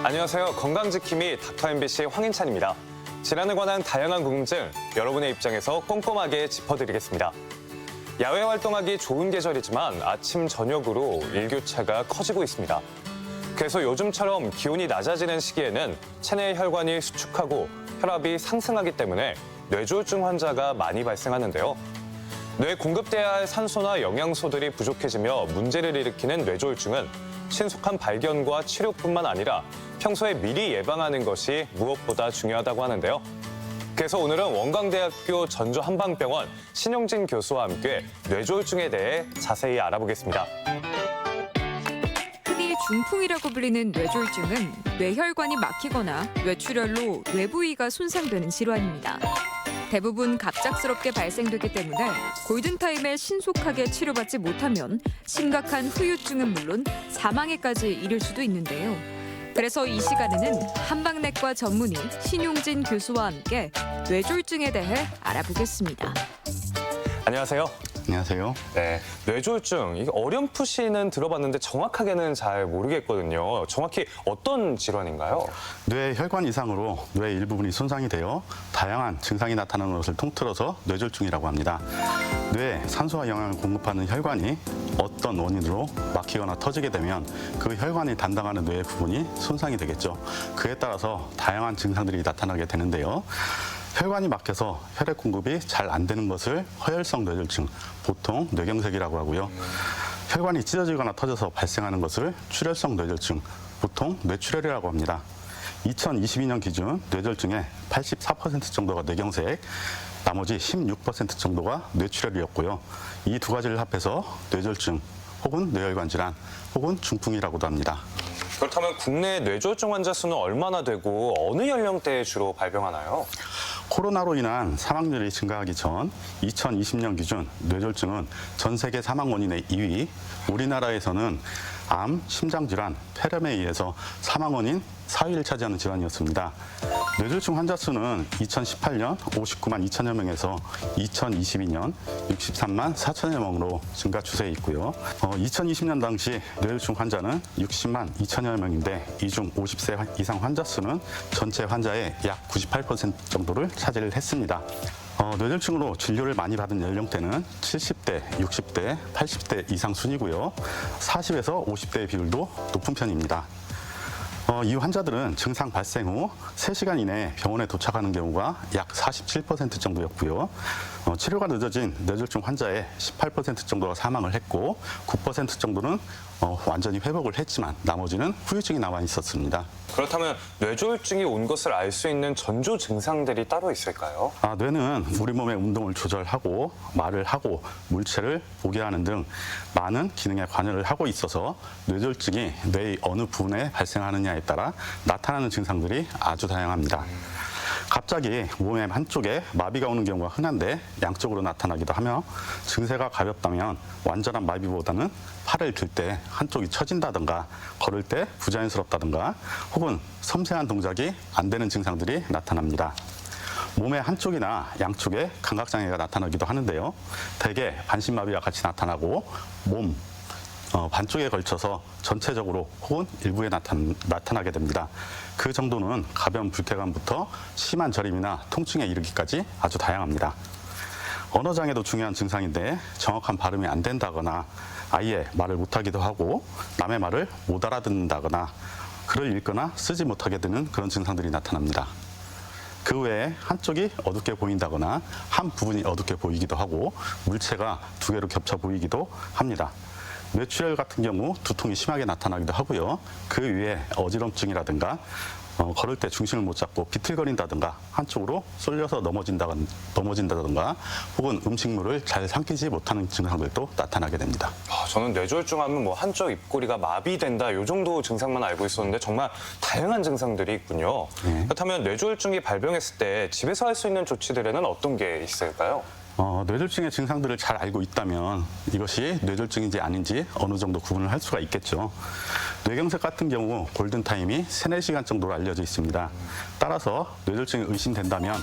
안녕하세요. 건강지킴이 닥터 MBC 황인찬입니다. 질환에 관한 다양한 궁금증 여러분의 입장에서 꼼꼼하게 짚어드리겠습니다. 야외 활동하기 좋은 계절이지만 아침 저녁으로 일교차가 커지고 있습니다. 그래서 요즘처럼 기온이 낮아지는 시기에는 체내 혈관이 수축하고 혈압이 상승하기 때문에 뇌졸중 환자가 많이 발생하는데요. 뇌에 공급돼야 할 산소나 영양소들이 부족해지며 문제를 일으키는 뇌졸중은 신속한 발견과 치료뿐만 아니라 평소에 미리 예방하는 것이 무엇보다 중요하다고 하는데요. 그래서 오늘은 원광대학교 전주한방병원 신용진 교수와 함께 뇌졸중에 대해 자세히 알아보겠습니다. 흔히 중풍이라고 불리는 뇌졸중은 뇌혈관이 막히거나 뇌출혈로 뇌부위가 손상되는 질환입니다. 대부분 갑작스럽게 발생되기 때문에 골든타임에 신속하게 치료받지 못하면 심각한 후유증은 물론 사망에까지 이를 수도 있는데요. 그래서 이 시간에는 한방내과 전문의 신용진 교수와 함께 뇌졸중에 대해 알아보겠습니다. 안녕하세요. 안녕하세요. 네, 뇌졸중, 이게 어렴풋이는 들어봤는데 정확하게는 잘 모르겠거든요. 정확히 어떤 질환인가요? 뇌 혈관 이상으로 뇌 일부분이 손상이 되어 다양한 증상이 나타나는 것을 통틀어서 뇌졸중이라고 합니다. 뇌에 산소와 영양을 공급하는 혈관이 어떤 원인으로 막히거나 터지게 되면 그 혈관이 담당하는 뇌의 부분이 손상이 되겠죠. 그에 따라서 다양한 증상들이 나타나게 되는데요. 혈관이 막혀서 혈액 공급이 잘 안 되는 것을 허혈성 뇌졸중, 보통 뇌경색이라고 하고요. 혈관이 찢어지거나 터져서 발생하는 것을 출혈성 뇌졸중, 보통 뇌출혈이라고 합니다. 2022년 기준 뇌졸중의 84% 정도가 뇌경색, 나머지 16% 정도가 뇌출혈이었고요. 이 두 가지를 합해서 뇌졸중 혹은 뇌혈관 질환 혹은 중풍이라고도 합니다. 그렇다면 국내 뇌졸중 환자 수는 얼마나 되고 어느 연령대에 주로 발병하나요? 코로나로 인한 사망률이 증가하기 전 2020년 기준 뇌졸중은 전 세계 사망 원인의 2위, 우리나라에서는 암, 심장질환, 폐렴에 의해서 사망 원인 4위를 차지하는 질환이었습니다. 뇌졸중 환자 수는 2018년 59만 2천여 명에서 2022년 63만 4천여 명으로 증가 추세에 있고요. 2020년 당시 뇌졸중 환자는 60만 2천여 명인데 이 중 50세 이상 환자 수는 전체 환자의 약 98% 정도를 차지를 했습니다. 뇌졸중으로 진료를 많이 받은 연령대는 70대, 60대, 80대 이상 순이고요. 40에서 50대의 비율도 높은 편입니다. 이 환자들은 증상 발생 후 3시간 이내에 병원에 도착하는 경우가 약 47% 정도였고요. 치료가 늦어진 뇌졸중 환자의 18% 정도가 사망을 했고 9% 정도는 완전히 회복을 했지만 나머지는 후유증이 남아 있었습니다. 그렇다면 뇌졸중이 온 것을 알 수 있는 전조 증상들이 따로 있을까요? 뇌는 우리 몸의 운동을 조절하고 말을 하고 물체를 보게 하는 등 많은 기능에 관여를 하고 있어서 뇌졸중이 뇌의 어느 부분에 발생하느냐에 따라 나타나는 증상들이 아주 다양합니다. 갑자기 몸의 한쪽에 마비가 오는 경우가 흔한데 양쪽으로 나타나기도 하며 증세가 가볍다면 완전한 마비보다는 팔을 들 때 한쪽이 처진다든가 걸을 때 부자연스럽다든가 혹은 섬세한 동작이 안 되는 증상들이 나타납니다. 몸의 한쪽이나 양쪽에 감각장애가 나타나기도 하는데요. 대개 반신마비와 같이 나타나고 몸 반쪽에 걸쳐서 전체적으로 혹은 일부에 나타나게 됩니다. 그 정도는 가벼운 불쾌감부터 심한 저림이나 통증에 이르기까지 아주 다양합니다. 언어장애도 중요한 증상인데 정확한 발음이 안 된다거나 아예 말을 못하기도 하고 남의 말을 못 알아듣는다거나 글을 읽거나 쓰지 못하게 되는 그런 증상들이 나타납니다. 그 외에 한쪽이 어둡게 보인다거나 한 부분이 어둡게 보이기도 하고 물체가 두 개로 겹쳐 보이기도 합니다. 뇌출혈 같은 경우 두통이 심하게 나타나기도 하고요. 그 위에 어지럼증이라든가 걸을 때 중심을 못 잡고 비틀거린다든가 한쪽으로 쏠려서 넘어진다든가 혹은 음식물을 잘 삼키지 못하는 증상들도 나타나게 됩니다. 저는 뇌졸중 하면 뭐 한쪽 입꼬리가 마비된다 이 정도 증상만 알고 있었는데 정말 다양한 증상들이 있군요. 그렇다면 뇌졸중이 발병했을 때 집에서 할 수 있는 조치들에는 어떤 게 있을까요? 뇌졸중의 증상들을 잘 알고 있다면 이것이 뇌졸중인지 아닌지 어느 정도 구분을 할 수가 있겠죠. 뇌경색 같은 경우 골든타임이 3-4시간 정도로 알려져 있습니다. 따라서 뇌졸중이 의심된다면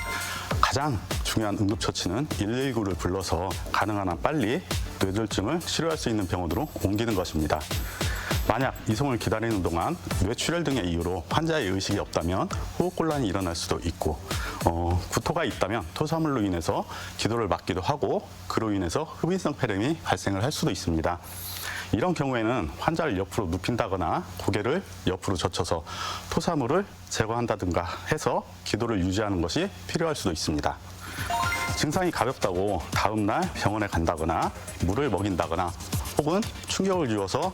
가장 중요한 응급처치는 119를 불러서 가능한 한 빨리 뇌졸중을 치료할 수 있는 병원으로 옮기는 것입니다. 만약 이송을 기다리는 동안 뇌출혈 등의 이유로 환자의 의식이 없다면 호흡곤란이 일어날 수도 있고 구토가 있다면 토사물로 인해서 기도를 막기도 하고 그로 인해서 흡인성 폐렴이 발생을 할 수도 있습니다. 이런 경우에는 환자를 옆으로 눕힌다거나 고개를 옆으로 젖혀서 토사물을 제거한다든가 해서 기도를 유지하는 것이 필요할 수도 있습니다. 증상이 가볍다고 다음날 병원에 간다거나 물을 먹인다거나 혹은 충격을 주어서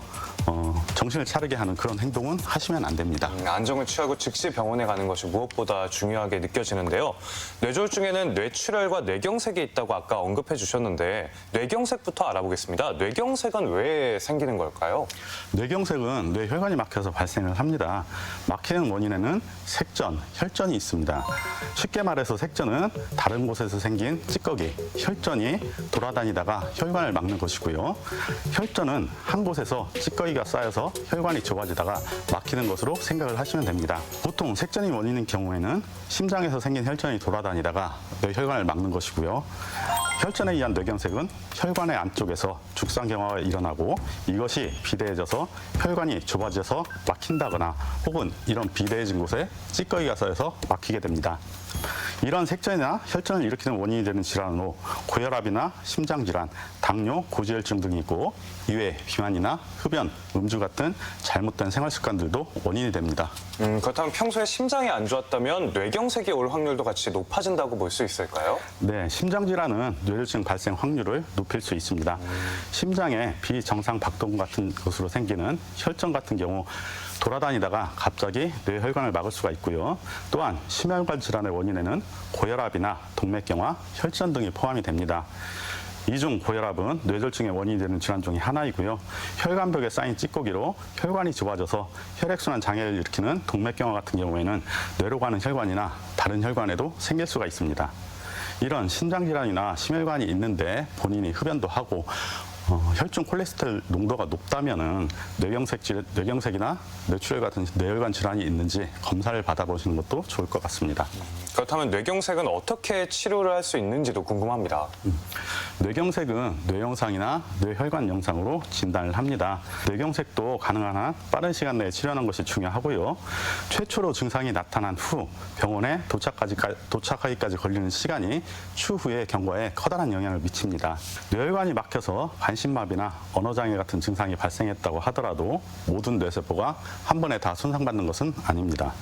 정신을 차리게 하는 그런 행동은 하시면 안 됩니다. 안정을 취하고 즉시 병원에 가는 것이 무엇보다 중요하게 느껴지는데요. 뇌졸중에는 뇌출혈과 뇌경색이 있다고 아까 언급해 주셨는데 뇌경색부터 알아보겠습니다. 뇌경색은 왜 생기는 걸까요? 뇌경색은 뇌혈관이 막혀서 발생을 합니다. 막히는 원인에는 색전, 혈전이 있습니다. 쉽게 말해서 색전은 다른 곳에서 생긴 찌꺼기, 혈전이 돌아다니다가 혈관을 막는 것이고요. 혈전은 한 곳에서 찌꺼기가 쌓여서 혈관이 좁아지다가 막히는 것으로 생각을 하시면 됩니다. 보통 색전이 원인인 경우에는 심장에서 생긴 혈전이 돌아다니다가 뇌혈관을 막는 것이고요. 혈전에 의한 뇌경색은 혈관의 안쪽에서 죽상경화가 일어나고 이것이 비대해져서 혈관이 좁아져서 막힌다거나 혹은 이런 비대해진 곳에 찌꺼기가 쌓여서 막히게 됩니다. 이런 색전이나 혈전을 일으키는 원인이 되는 질환으로 고혈압이나 심장질환, 당뇨, 고지혈증 등이 있고 이외에 비만이나 흡연, 음주 같은 잘못된 생활 습관들도 원인이 됩니다. 그렇다면 평소에 심장이 안 좋았다면 뇌경색이 올 확률도 같이 높아진다고 볼 수 있을까요? 네, 심장질환은 뇌졸중 발생 확률을 높일 수 있습니다. 심장에 비정상 박동 같은 것으로 생기는 혈전 같은 경우 돌아다니다가 갑자기 뇌혈관을 막을 수가 있고요. 또한 심혈관 질환의 원인에는 고혈압이나 동맥경화, 혈전 등이 포함이 됩니다. 이중 고혈압은 뇌졸중의 원인이 되는 질환 중에 하나이고요. 혈관벽에 쌓인 찌꺼기로 혈관이 좁아져서 혈액순환 장애를 일으키는 동맥경화 같은 경우에는 뇌로 가는 혈관이나 다른 혈관에도 생길 수가 있습니다. 이런 심장질환이나 심혈관이 있는데 본인이 흡연도 하고 혈중 콜레스테롤 농도가 높다면은 뇌경색이나 뇌출혈 같은 뇌혈관 질환이 있는지 검사를 받아보시는 것도 좋을 것 같습니다. 그렇다면 뇌경색은 어떻게 치료를 할 수 있는지도 궁금합니다. 뇌경색은 뇌영상이나 뇌혈관 영상으로 진단을 합니다. 뇌경색도 가능한 한 빠른 시간 내에 치료하는 것이 중요하고요. 최초로 증상이 나타난 후 병원에 도착하기까지 걸리는 시간이 추후의 경과에 커다란 영향을 미칩니다. 뇌혈관이 막혀서 반신마비나 언어장애 같은 증상이 발생했다고 하더라도 모든 뇌세포가 한 번에 다 손상받는 것은 아닙니다.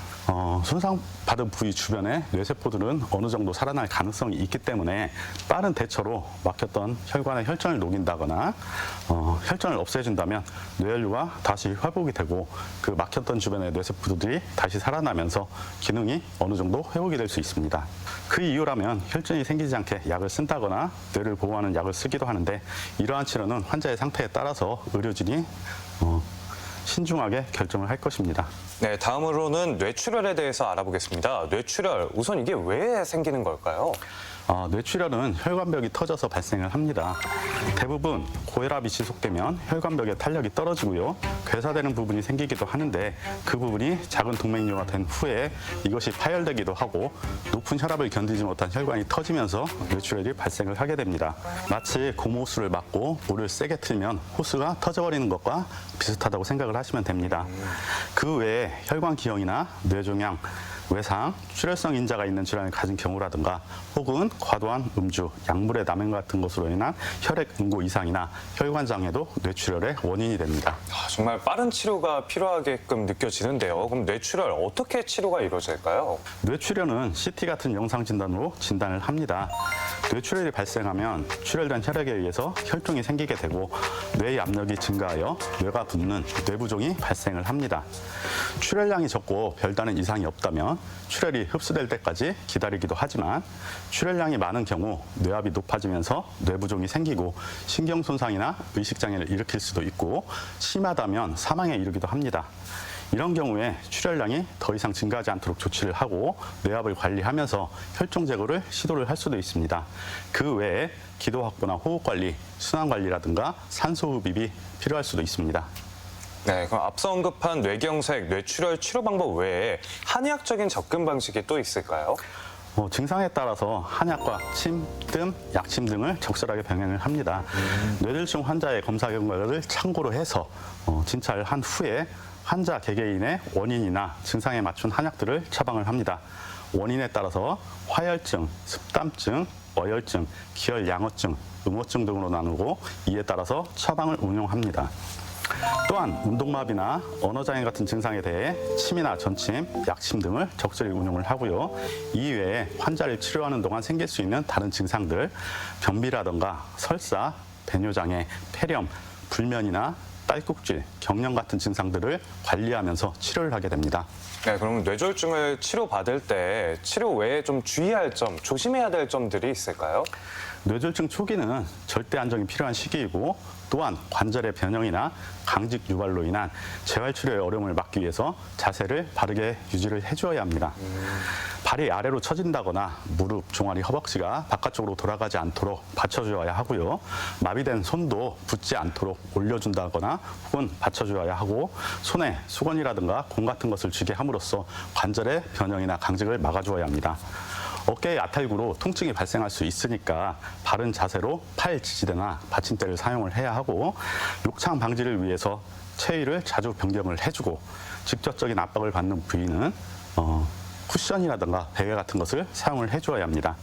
손상받은 부위 주변에 뇌세포들은 어느 정도 살아날 가능성이 있기 때문에 빠른 대처로 막혔던 혈관의 혈전을 녹인다거나 혈전을 없애준다면 뇌혈류가 다시 회복이 되고 그 막혔던 주변의 뇌세포들이 다시 살아나면서 기능이 어느 정도 회복이 될 수 있습니다. 그 이유라면 혈전이 생기지 않게 약을 쓴다거나 뇌를 보호하는 약을 쓰기도 하는데 이러한 치료는 환자의 상태에 따라서 의료진이 신중하게 결정을 할 것입니다. 네, 다음으로는 뇌출혈에 대해서 알아보겠습니다. 뇌출혈, 우선 이게 왜 생기는 걸까요? 뇌출혈은 혈관벽이 터져서 발생을 합니다. 대부분 고혈압이 지속되면 혈관벽의 탄력이 떨어지고요. 괴사되는 부분이 생기기도 하는데 그 부분이 작은 동맥류가 된 후에 이것이 파열되기도 하고 높은 혈압을 견디지 못한 혈관이 터지면서 뇌출혈이 발생을 하게 됩니다. 마치 고무호스를 막고 물을 세게 틀면 호스가 터져버리는 것과 비슷하다고 생각을 하시면 됩니다. 그 외에 혈관 기형이나 뇌종양, 외상, 출혈성 인자가 있는 질환을 가진 경우라든가 혹은 과도한 음주, 약물의 남용 같은 것으로 인한 혈액 응고 이상이나 혈관 장애도 뇌출혈의 원인이 됩니다. 정말 빠른 치료가 필요하게끔 느껴지는데요. 그럼 뇌출혈 어떻게 치료가 이루어질까요? 뇌출혈은 CT 같은 영상 진단으로 진단을 합니다. 뇌출혈이 발생하면 출혈된 혈액에 의해서 혈종이 생기게 되고 뇌의 압력이 증가하여 뇌가 붓는 뇌부종이 발생을 합니다. 출혈량이 적고 별다른 이상이 없다면 출혈이 흡수될 때까지 기다리기도 하지만 출혈량이 많은 경우 뇌압이 높아지면서 뇌부종이 생기고 신경 손상이나 의식 장애를 일으킬 수도 있고 심하다면 사망에 이르기도 합니다. 이런 경우에 출혈량이 더 이상 증가하지 않도록 조치를 하고 뇌압을 관리하면서 혈종 제거를 시도를 할 수도 있습니다. 그 외에 기도 확보나 호흡 관리, 순환 관리라든가 산소 흡입이 필요할 수도 있습니다. 네, 그럼 앞서 언급한 뇌경색, 뇌출혈 치료 방법 외에 한의학적인 접근 방식이 또 있을까요? 증상에 따라서 한약과 침, 뜸, 약침 등을 적절하게 병행을 합니다. 뇌졸중 환자의 검사 결과를 참고로 해서 진찰을 한 후에 환자 개개인의 원인이나 증상에 맞춘 한약들을 처방을 합니다. 원인에 따라서 화열증, 습담증, 어혈증, 기혈양어증, 음호증 등으로 나누고 이에 따라서 처방을 운용합니다. 또한 운동마비나 언어장애 같은 증상에 대해 침이나 전침, 약침 등을 적절히 운용을 하고요. 이외에 환자를 치료하는 동안 생길 수 있는 다른 증상들, 변비라던가 설사, 배뇨장애, 폐렴, 불면이나 딸꾹질, 경련 같은 증상들을 관리하면서 치료를 하게 됩니다. 네, 그럼 뇌졸중을 치료받을 때 치료 외에 좀 주의할 점, 조심해야 될 점들이 있을까요? 뇌졸중 초기는 절대 안정이 필요한 시기이고 또한 관절의 변형이나 강직 유발로 인한 재활치료의 어려움을 막기 위해서 자세를 바르게 유지를 해주어야 합니다. 발이 아래로 처진다거나 무릎, 종아리, 허벅지가 바깥쪽으로 돌아가지 않도록 받쳐주어야 하고요. 마비된 손도 붙지 않도록 올려준다거나 혹은 받쳐주어야 하고 손에 수건이라든가 공 같은 것을 쥐게 함으로써 관절의 변형이나 강직을 막아주어야 합니다. 어깨의 아탈구로 통증이 발생할 수 있으니까 바른 자세로 팔 지지대나 받침대를 사용을 해야 하고 욕창 방지를 위해서 체위를 자주 변경을 해주고 직접적인 압박을 받는 부위는 쿠션이라든가 베개 같은 것을 사용을 해주어야 합니다.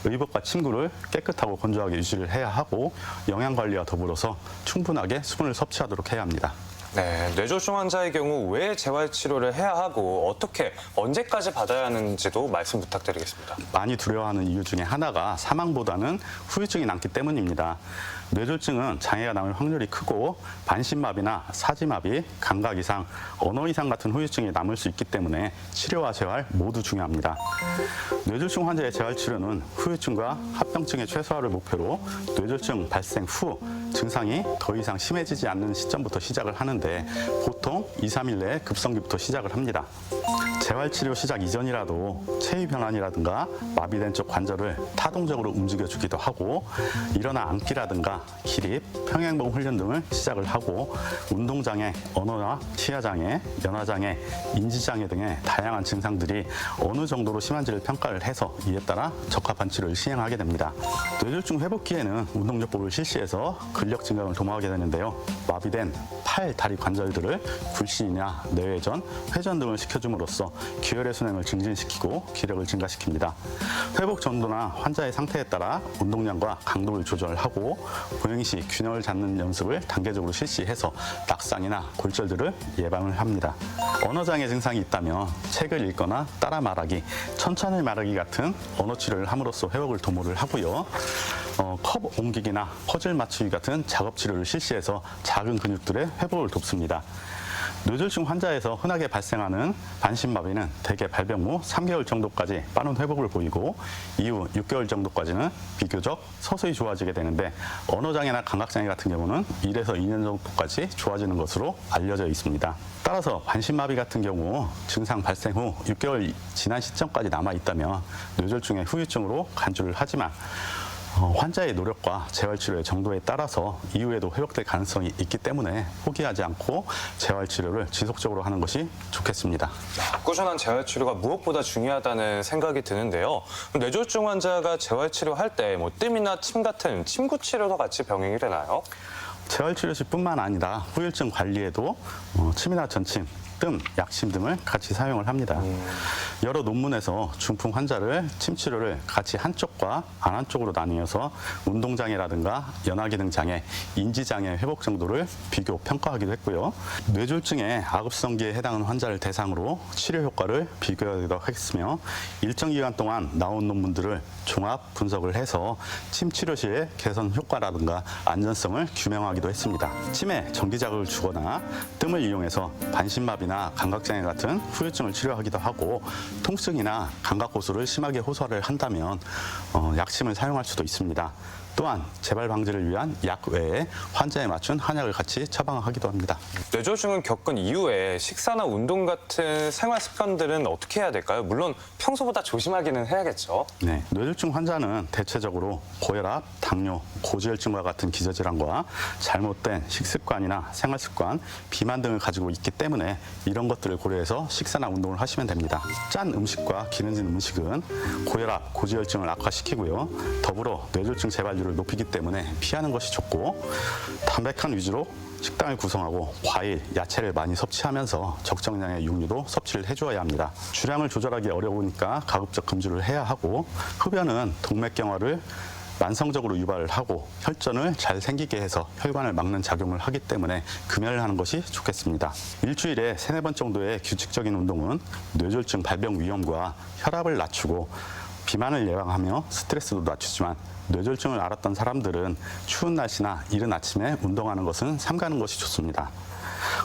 의복과 침구를 깨끗하고 건조하게 유지를 해야 하고 영양관리와 더불어서 충분하게 수분을 섭취하도록 해야 합니다. 네, 뇌졸중 환자의 경우 왜 재활치료를 해야 하고 어떻게, 언제까지 받아야 하는지도 말씀 부탁드리겠습니다. 많이 두려워하는 이유 중에 하나가 사망보다는 후유증이 남기 때문입니다. 뇌졸중은 장애가 남을 확률이 크고 반신마비나 사지마비, 감각 이상, 언어 이상 같은 후유증이 남을 수 있기 때문에 치료와 재활 모두 중요합니다. 뇌졸중 환자의 재활치료는 후유증과 합병증의 최소화를 목표로 뇌졸중 발생 후 증상이 더 이상 심해지지 않는 시점부터 시작을 하는데 보통 2, 3일 내에 급성기부터 시작을 합니다. 재활치료 시작 이전이라도 체위 변환이라든가 마비된 쪽 관절을 타동적으로 움직여주기도 하고 일어나 앉기라든가 기립, 평행봉 훈련 등을 시작을 하고 운동장애, 언어나 치아장애, 연화장애, 인지장애 등의 다양한 증상들이 어느 정도로 심한지를 평가를 해서 이에 따라 적합한 치료를 시행하게 됩니다. 뇌졸중 회복기에는 운동요법을 실시해서 근력 증강을 도모하게 되는데요. 마비된 팔, 다리 관절들을 굴신이나 내외전, 회전 등을 시켜줌으로써 기혈의 순행을 증진시키고 기력을 증가시킵니다. 회복 정도나 환자의 상태에 따라 운동량과 강도를 조절하고 보행 시 균형을 잡는 연습을 단계적으로 실시해서 낙상이나 골절들을 예방을 합니다. 언어장애 증상이 있다면 책을 읽거나 따라 말하기, 천천히 말하기 같은 언어 치료를 함으로써 회복을 도모를 하고요. 컵 옮기기나 퍼즐 맞추기 같은 작업 치료를 실시해서 작은 근육들의 회복을 돕습니다. 뇌졸중 환자에서 흔하게 발생하는 반신마비는 대개 발병 후 3개월 정도까지 빠른 회복을 보이고 이후 6개월 정도까지는 비교적 서서히 좋아지게 되는데 언어장애나 감각장애 같은 경우는 1에서 2년 정도까지 좋아지는 것으로 알려져 있습니다. 따라서 반신마비 같은 경우 증상 발생 후 6개월 지난 시점까지 남아있다면 뇌졸중의 후유증으로 간주를 하지만 환자의 노력과 재활치료의 정도에 따라서 이후에도 회복될 가능성이 있기 때문에 포기하지 않고 재활치료를 지속적으로 하는 것이 좋겠습니다. 꾸준한 재활치료가 무엇보다 중요하다는 생각이 드는데요. 뇌졸중 환자가 재활치료할 때 뜸이나 침 같은 침구 치료도 같이 병행이 되나요? 재활치료 시뿐만 아니라 후유증 관리에도 침이나 전침, 뜸, 약침 등을 같이 사용을 합니다. 여러 논문에서 중풍 환자를 침 치료를 같이 한쪽과 안 한쪽으로 나뉘어서 운동장애라든가 연화기능 장애, 인지장애 회복 정도를 비교 평가하기도 했고요. 뇌졸중의 아급성기에 해당하는 환자를 대상으로 치료 효과를 비교하기도 했으며 일정 기간 동안 나온 논문들을 종합 분석을 해서 침 치료 시의 개선 효과라든가 안전성을 규명하기도 했습니다. 침에 전기 자극을 주거나 뜸을 이용해서 반신마비나 감각장애 같은 후유증을 치료하기도 하고 통증이나 감각 고수를 심하게 호소를 한다면 약침을 사용할 수도 있습니다. 또한 재발 방지를 위한 약 외에 환자에 맞춘 한약을 같이 처방하기도 합니다. 뇌졸중을 겪은 이후에 식사나 운동 같은 생활 습관들은 어떻게 해야 될까요? 물론 평소보다 조심하기는 해야겠죠. 네, 뇌졸중 환자는 대체적으로 고혈압, 당뇨, 고지혈증과 같은 기저질환과 잘못된 식습관이나 생활습관, 비만 등을 가지고 있기 때문에 이런 것들을 고려해서 식사나 운동을 하시면 됩니다. 짠 음식과 기름진 음식은 고혈압, 고지혈증을 악화시키고요. 더불어 뇌졸중 재발률을 높이기 때문에 피하는 것이 좋고, 담백한 위주로 식단을 구성하고 과일, 야채를 많이 섭취하면서 적정량의 육류도 섭취를 해주어야 합니다. 주량을 조절하기 어려우니까 가급적 금주를 해야 하고, 흡연은 동맥경화를 만성적으로 유발을 하고 혈전을 잘 생기게 해서 혈관을 막는 작용을 하기 때문에 금연을 하는 것이 좋겠습니다. 일주일에 3-4번 정도의 규칙적인 운동은 뇌졸중 발병 위험과 혈압을 낮추고 비만을 예방하며 스트레스도 낮추지만, 뇌졸중을 앓았던 사람들은 추운 날씨나 이른 아침에 운동하는 것은 삼가는 것이 좋습니다.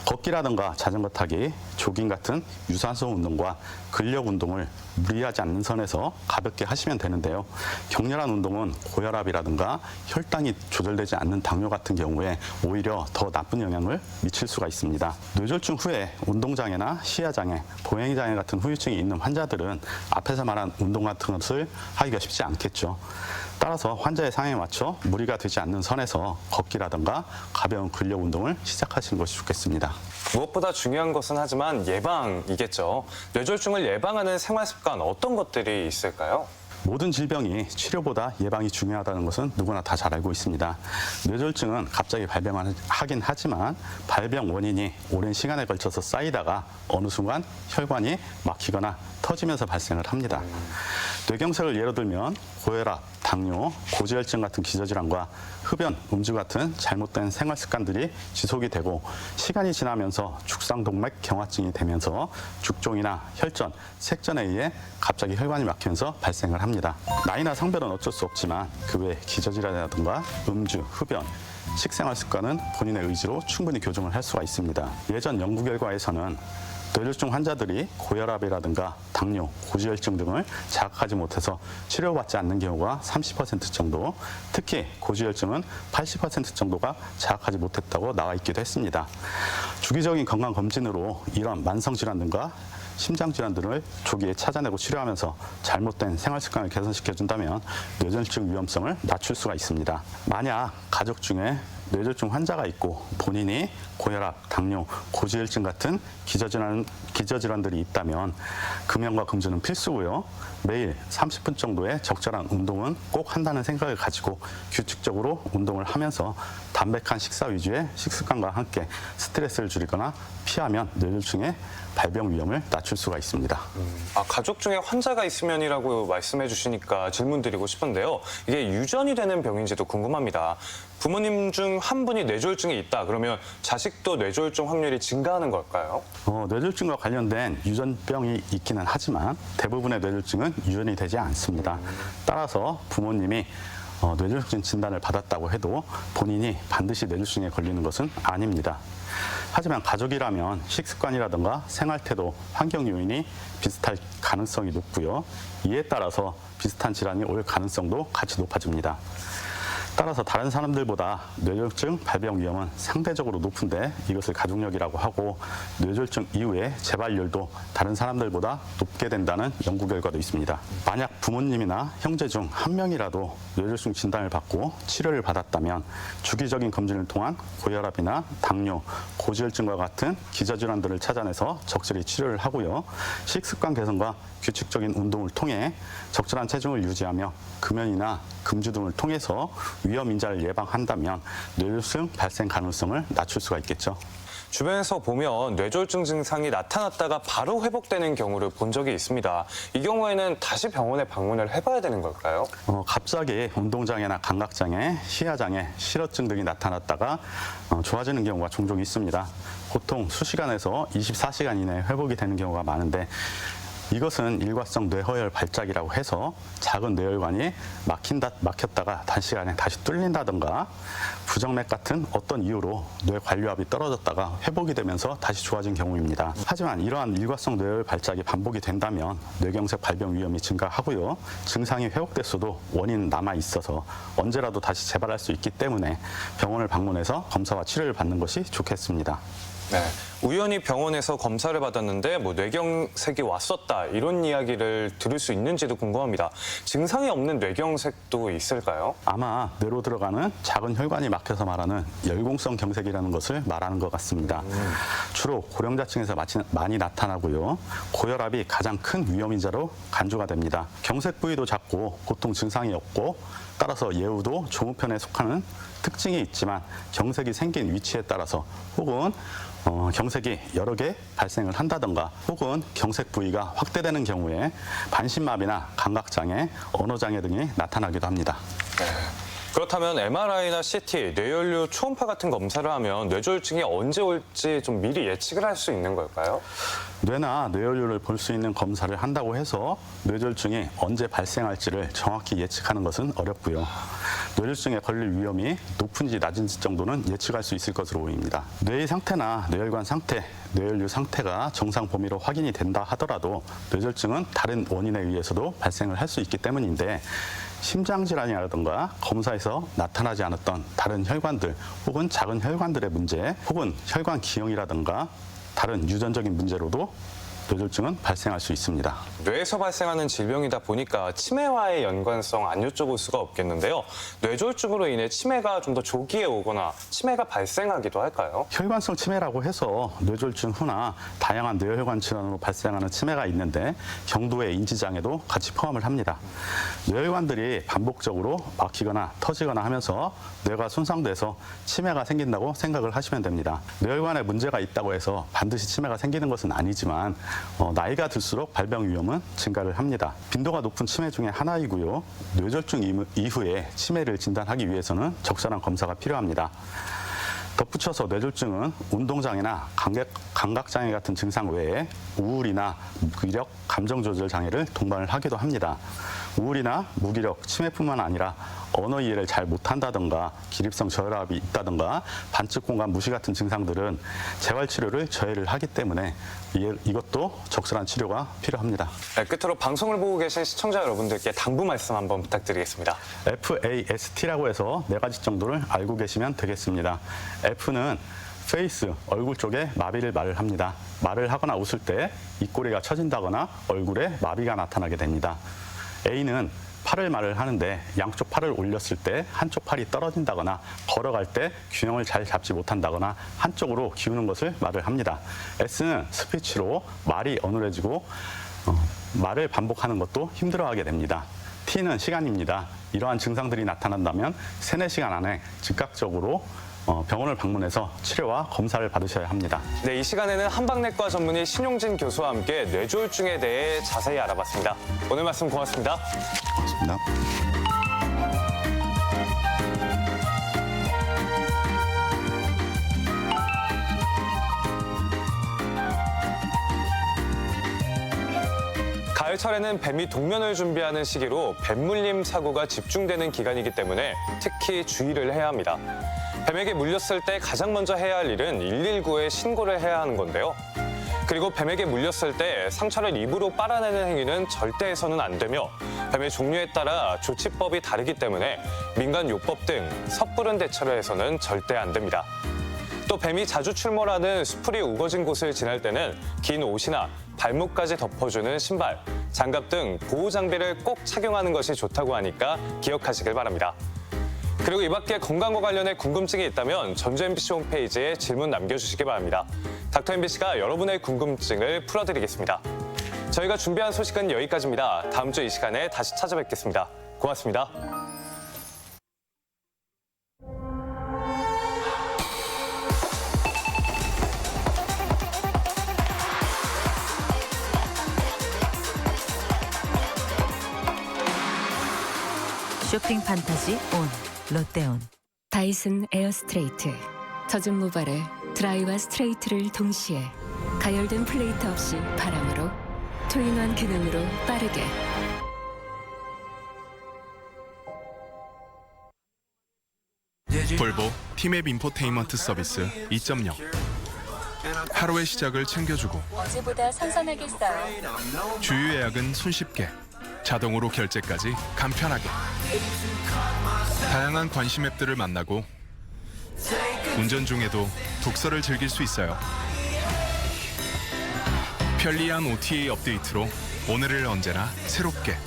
걷기라든가 자전거 타기, 조깅 같은 유산소 운동과 근력 운동을 무리하지 않는 선에서 가볍게 하시면 되는데요. 격렬한 운동은 고혈압이라든가 혈당이 조절되지 않는 당뇨 같은 경우에 오히려 더 나쁜 영향을 미칠 수가 있습니다. 뇌졸중 후에 운동장애나 시야장애, 보행장애 같은 후유증이 있는 환자들은 앞에서 말한 운동 같은 것을 하기가 쉽지 않겠죠. 따라서 환자의 상황에 맞춰 무리가 되지 않는 선에서 걷기라든가 가벼운 근력 운동을 시작하시는 것이 좋겠습니다. 무엇보다 중요한 것은 하지만 예방이겠죠. 뇌졸중을 예방하는 생활 습관 어떤 것들이 있을까요? 모든 질병이 치료보다 예방이 중요하다는 것은 누구나 다 잘 알고 있습니다. 뇌졸중은 갑자기 발병하긴 하지만 발병 원인이 오랜 시간에 걸쳐서 쌓이다가 어느 순간 혈관이 막히거나 터지면서 발생을 합니다. 뇌경색을 예로 들면 고혈압, 당뇨, 고지혈증 같은 기저질환과 흡연, 음주 같은 잘못된 생활 습관들이 지속이 되고 시간이 지나면서 죽상동맥 경화증이 되면서 죽종이나 혈전, 색전에 의해 갑자기 혈관이 막히면서 발생을 합니다. 나이나 성별은 어쩔 수 없지만 그 외 기저질환이라든가 음주, 흡연, 식생활 습관은 본인의 의지로 충분히 교정을 할 수가 있습니다. 예전 연구 결과에서는 뇌졸중 환자들이 고혈압이라든가 당뇨, 고지혈증 등을 자각하지 못해서 치료받지 않는 경우가 30% 정도, 특히 고지혈증은 80% 정도가 자각하지 못했다고 나와 있기도 했습니다. 주기적인 건강검진으로 이런 만성질환 등과 심장질환 등을 조기에 찾아내고 치료하면서 잘못된 생활습관을 개선시켜준다면 뇌졸중 위험성을 낮출 수가 있습니다. 만약 가족 중에 뇌졸중 환자가 있고 본인이 고혈압, 당뇨, 고지혈증 같은 기저질환들이 있다면 금연과 금주는 필수고요. 매일 30분 정도의 적절한 운동은 꼭 한다는 생각을 가지고 규칙적으로 운동을 하면서 담백한 식사 위주의 식습관과 함께 스트레스를 줄이거나 피하면 뇌졸중의 발병 위험을 낮출 수가 있습니다. 가족 중에 환자가 있으면이라고 말씀해 주시니까 질문 드리고 싶은데요. 이게 유전이 되는 병인지도 궁금합니다. 부모님 중 한 분이 뇌졸중이 있다 그러면 자식도 뇌졸중 확률이 증가하는 걸까요? 뇌졸중과 관련된 유전병이 있기는 하지만 대부분의 뇌졸중은 유전이 되지 않습니다. 따라서 부모님이 뇌졸중 진단을 받았다고 해도 본인이 반드시 뇌졸중에 걸리는 것은 아닙니다. 하지만 가족이라면 식습관이라든가 생활태도, 환경 요인이 비슷할 가능성이 높고요. 이에 따라서 비슷한 질환이 올 가능성도 같이 높아집니다. 따라서 다른 사람들보다 뇌졸중 발병 위험은 상대적으로 높은데 이것을 가족력이라고 하고, 뇌졸중 이후에 재발률도 다른 사람들보다 높게 된다는 연구 결과도 있습니다. 만약 부모님이나 형제 중 한 명이라도 뇌졸중 진단을 받고 치료를 받았다면 주기적인 검진을 통한 고혈압이나 당뇨, 고지혈증과 같은 기저질환들을 찾아내서 적절히 치료를 하고요. 식습관 개선과 규칙적인 운동을 통해 적절한 체중을 유지하며 금연이나 금주 등을 통해서 위험 인자를 예방한다면 뇌졸중 발생 가능성을 낮출 수가 있겠죠. 주변에서 보면 뇌졸중 증상이 나타났다가 바로 회복되는 경우를 본 적이 있습니다. 이 경우에는 다시 병원에 방문을 해봐야 되는 걸까요? 갑자기 운동장애나 감각장애, 시야장애, 실어증 등이 나타났다가 좋아지는 경우가 종종 있습니다. 보통 수시간에서 24시간 이내에 회복이 되는 경우가 많은데 이것은 일과성 뇌허혈 발작이라고 해서 작은 뇌혈관이 막혔다가 단시간에 다시 뚫린다든가 부정맥 같은 어떤 이유로 뇌 관류압이 떨어졌다가 회복이 되면서 다시 좋아진 경우입니다. 하지만 이러한 일과성 뇌혈 발작이 반복이 된다면 뇌경색 발병 위험이 증가하고요. 증상이 회복됐어도 원인은 남아 있어서 언제라도 다시 재발할 수 있기 때문에 병원을 방문해서 검사와 치료를 받는 것이 좋겠습니다. 네. 우연히 병원에서 검사를 받았는데 뇌경색이 왔었다 이런 이야기를 들을 수 있는지도 궁금합니다. 증상이 없는 뇌경색도 있을까요? 아마 뇌로 들어가는 작은 혈관이 막혀서 말하는 열공성 경색이라는 것을 말하는 것 같습니다. 주로 고령자층에서 많이 나타나고요. 고혈압이 가장 큰 위험인자로 간주가 됩니다. 경색 부위도 작고 보통 증상이 없고 따라서 예후도 조무편에 속하는 특징이 있지만 경색이 생긴 위치에 따라서 혹은 경색이 여러 개 발생을 한다던가 혹은 경색 부위가 확대되는 경우에 반신마비나 감각장애, 언어장애 등이 나타나기도 합니다. 네. 그렇다면 MRI나 CT, 뇌연료 초음파 같은 검사를 하면 뇌졸중이 언제 올지 좀 미리 예측을 할 수 있는 걸까요? 뇌나 뇌연료를 볼 수 있는 검사를 한다고 해서 뇌졸중이 언제 발생할지를 정확히 예측하는 것은 어렵고요. 뇌졸중에 걸릴 위험이 높은지 낮은지 정도는 예측할 수 있을 것으로 보입니다. 뇌의 상태나 뇌혈관 상태, 뇌연료 상태가 정상 범위로 확인이 된다 하더라도 뇌졸중은 다른 원인에 의해서도 발생을 할 수 있기 때문인데 심장질환이라든가 검사에서 나타나지 않았던 다른 혈관들 혹은 작은 혈관들의 문제 혹은 혈관 기형이라든가 다른 유전적인 문제로도 뇌졸중은 발생할 수 있습니다. 뇌에서 발생하는 질병이다 보니까 치매와의 연관성 안 여쭤볼 수가 없겠는데요. 뇌졸중으로 인해 치매가 좀 더 조기에 오거나 치매가 발생하기도 할까요? 혈관성 치매라고 해서 뇌졸중 후나 다양한 뇌혈관 질환으로 발생하는 치매가 있는데 경도의 인지장애도 같이 포함을 합니다. 뇌혈관들이 반복적으로 막히거나 터지거나 하면서 뇌가 손상돼서 치매가 생긴다고 생각을 하시면 됩니다. 뇌혈관에 문제가 있다고 해서 반드시 치매가 생기는 것은 아니지만 나이가 들수록 발병 위험은 증가를 합니다. 빈도가 높은 치매 중에 하나이고요. 뇌졸중 이후에 치매를 진단하기 위해서는 적절한 검사가 필요합니다. 덧붙여서 뇌졸중은 운동장애나 감각장애 같은 증상 외에 우울이나 무기력, 감정조절 장애를 동반을 하기도 합니다. 우울이나 무기력, 치매뿐만 아니라 언어 이해를 잘 못한다든가 기립성 저혈압이 있다든가 반측공간 무시 같은 증상들은 재활치료를 저해를 하기 때문에 이것도 적절한 치료가 필요합니다. 네, 끝으로 방송을 보고 계신 시청자 여러분들께 당부 말씀 한번 부탁드리겠습니다. FAST라고 해서 4가지 정도를 알고 계시면 되겠습니다. F는 페이스, 얼굴 쪽에 마비를 말을 합니다. 말을 하거나 웃을 때 입꼬리가 처진다거나 얼굴에 마비가 나타나게 됩니다. A는 팔을 말을 하는데 양쪽 팔을 올렸을 때 한쪽 팔이 떨어진다거나 걸어갈 때 균형을 잘 잡지 못한다거나 한쪽으로 기우는 것을 말을 합니다. S는 스피치로 말이 어눌해지고 말을 반복하는 것도 힘들어하게 됩니다. T는 시간입니다. 이러한 증상들이 나타난다면 3-4시간 안에 즉각적으로 병원을 방문해서 치료와 검사를 받으셔야 합니다. 네, 이 시간에는 한방내과 전문의 신용진 교수와 함께 뇌졸중에 대해 자세히 알아봤습니다. 오늘 말씀 고맙습니다. 고맙습니다. 가을철에는 뱀이 동면을 준비하는 시기로 뱀물림 사고가 집중되는 기간이기 때문에 특히 주의를 해야 합니다. 뱀에게 물렸을 때 가장 먼저 해야 할 일은 119에 신고를 해야 하는 건데요. 그리고 뱀에게 물렸을 때 상처를 입으로 빨아내는 행위는 절대 해서는 안 되며 뱀의 종류에 따라 조치법이 다르기 때문에 민간요법 등 섣부른 대처를 해서는 절대 안 됩니다. 또 뱀이 자주 출몰하는 수풀이 우거진 곳을 지날 때는 긴 옷이나 발목까지 덮어주는 신발, 장갑 등 보호 장비를 꼭 착용하는 것이 좋다고 하니까 기억하시길 바랍니다. 그리고 이 밖에 건강과 관련해 궁금증이 있다면 전주 MBC 홈페이지에 질문 남겨주시기 바랍니다. 닥터 MBC가 여러분의 궁금증을 풀어드리겠습니다. 저희가 준비한 소식은 여기까지입니다. 다음 주 이 시간에 다시 찾아뵙겠습니다. 고맙습니다. 쇼핑 판타지 온 롯데온 다이슨 에어 스트레이트 젖은 모발에 드라이와 스트레이트를 동시에 가열된 플레이트 없이 바람으로 투인원 기능으로 빠르게. 볼보 티맵 인포테인먼트 서비스 2.0. 하루의 시작을 챙겨주고 어제보다 선선하겠어요. 주유 예약은 손쉽게, 자동으로 결제까지 간편하게. 다양한 관심 앱들을 만나고 운전 중에도 독서를 즐길 수 있어요. 편리한 OTA 업데이트로 오늘을 언제나 새롭게.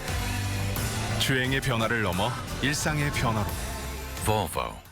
주행의 변화를 넘어 일상의 변화로. Volvo.